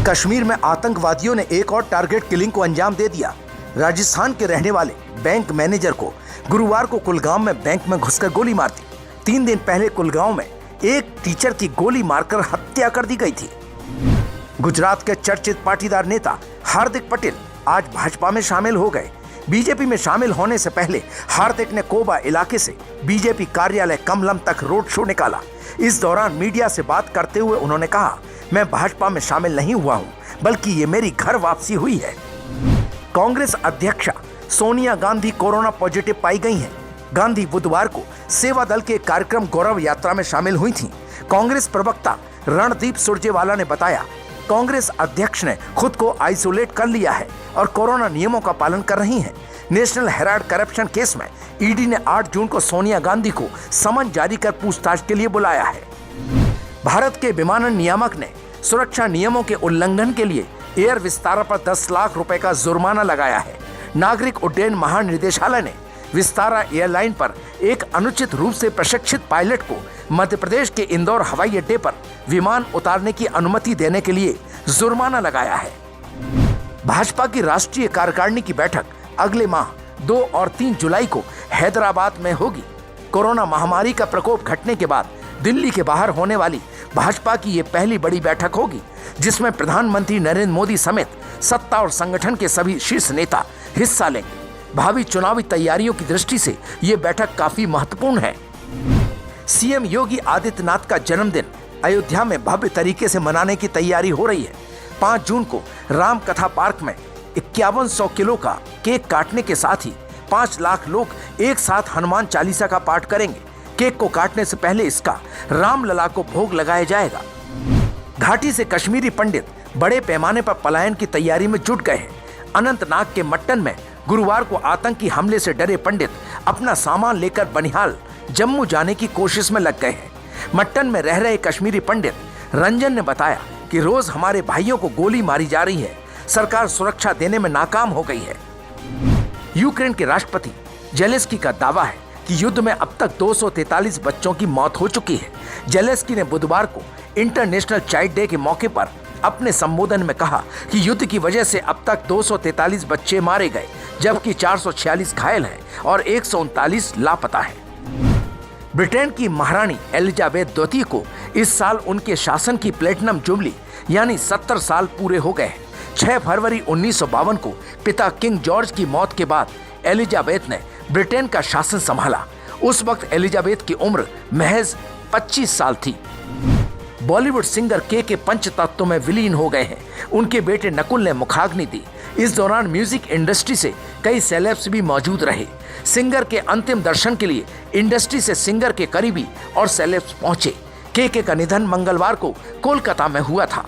कश्मीर में आतंकवादियों ने एक और टारगेट किलिंग को अंजाम दे दिया। राजस्थान के रहने वाले बैंक मैनेजर को गुरुवार को कुलगाम में बैंक में घुसकर गोली मार दी। 3 दिन पहले कुलगांव में एक टीचर की गोली मारकर हत्या कर दी गई थी। गुजरात के चर्चित पाटीदार नेता हार्दिक पटेल आज भाजपा में शामिल हो गए। बीजेपी में शामिल होने से पहले हार्दिक ने कोबा इलाके से बीजेपी कार्यालय कमलम तक रोड शो निकाला। इस दौरान मीडिया से बात करते हुए उन्होंने कहा, मैं भाजपा में शामिल नहीं हुआ हूं, बल्कि ये मेरी घर वापसी हुई है। कांग्रेस अध्यक्षा सोनिया गांधी कोरोना पॉजिटिव पाई गई हैं। गांधी बुधवार को सेवा दल के कार्यक्रम गौरव यात्रा में शामिल हुई थीं। कांग्रेस प्रवक्ता रणदीप सुरजेवाला ने बताया, कांग्रेस अध्यक्ष ने खुद को आइसोलेट कर लिया है और कोरोना नियमों का पालन कर रही हैं। नेशनल हेराल्ड करप्शन केस में ईडी ने 8 जून को सोनिया गांधी को समन जारी कर पूछताछ के लिए बुलाया है। भारत के विमानन नियामक ने सुरक्षा नियमों के उल्लंघन के लिए एयर विस्तारा पर 10 लाख रुपए का जुर्माना लगाया है। नागरिक उड्डयन महानिदेशालय ने विस्तारा एयरलाइन पर एक अनुचित रूप से प्रशिक्षित पायलट को मध्य प्रदेश के इंदौर हवाई अड्डे पर विमान उतारने की अनुमति देने के लिए जुर्माना लगाया है। भाजपा की राष्ट्रीय कार्यकारिणी की बैठक अगले माह 2 और 3 जुलाई को हैदराबाद में होगी। कोरोना महामारी का प्रकोप घटने के बाद दिल्ली के बाहर होने वाली भाजपा की ये पहली बड़ी बैठक होगी, जिसमें प्रधानमंत्री नरेंद्र मोदी समेत सत्ता और संगठन के सभी शीर्ष नेता हिस्सा लेंगे। भावी चुनावी तैयारियों की दृष्टि से ये बैठक काफी महत्वपूर्ण है। सीएम योगी आदित्यनाथ का जन्मदिन अयोध्या में भव्य तरीके से मनाने की तैयारी हो रही है। 5 जून को राम कथा पार्क में 5100 किलो का केक काटने के साथ ही 5 लाख लोग एक साथ हनुमान चालीसा का पाठ करेंगे। केक को काटने से पहले इसका रामलला को भोग लगाया जाएगा। घाटी से कश्मीरी पंडित बड़े पैमाने पर पलायन की तैयारी में जुट गए हैं। अनंतनाग के मट्टन में गुरुवार को आतंकी हमले से डरे पंडित अपना सामान लेकर बनिहाल जम्मू जाने की कोशिश में लग गए हैं। मट्टन में रह रहे कश्मीरी पंडित रंजन ने बताया कि रोज हमारे भाइयों को गोली मारी जा रही है, सरकार सुरक्षा देने में नाकाम हो गई है। यूक्रेन के राष्ट्रपति जेलेंस्की का दावा है कि युद्ध में अब तक 243 बच्चों की मौत हो चुकी है। जेलेंस्की ने बुधवार को इंटरनेशनल चाइल्ड डे के मौके पर अपने संबोधन में कहा कि युद्ध की वजह से अब तक 243 बच्चे मारे गए, जबकि 446 घायल हैं और 139 लापता हैं। ब्रिटेन की महारानी एलिजाबेथ द्वितीय को इस साल उनके शासन की प्लेटिनम जुबली यानी 70 साल पूरे हो गए हैं। 6 फरवरी 1952 को पिता किंग जॉर्ज की मौत के बाद एलिजाबेथ ने ब्रिटेन का शासन संभाला। उस वक्त एलिजाबेथ की उम्र महज 25 साल थी। बॉलीवुड सिंगर के पंचतत्व में विलीन हो गए हैं। उनके बेटे नकुल ने मुखाग्नि दी। इस दौरान म्यूजिक इंडस्ट्री से कई सेलेब्स भी मौजूद रहे। सिंगर के अंतिम दर्शन के लिए इंडस्ट्री से सिंगर के करीबी और सेलेब्स पहुंचे। के का निधन मंगलवार को कोलकाता में हुआ था।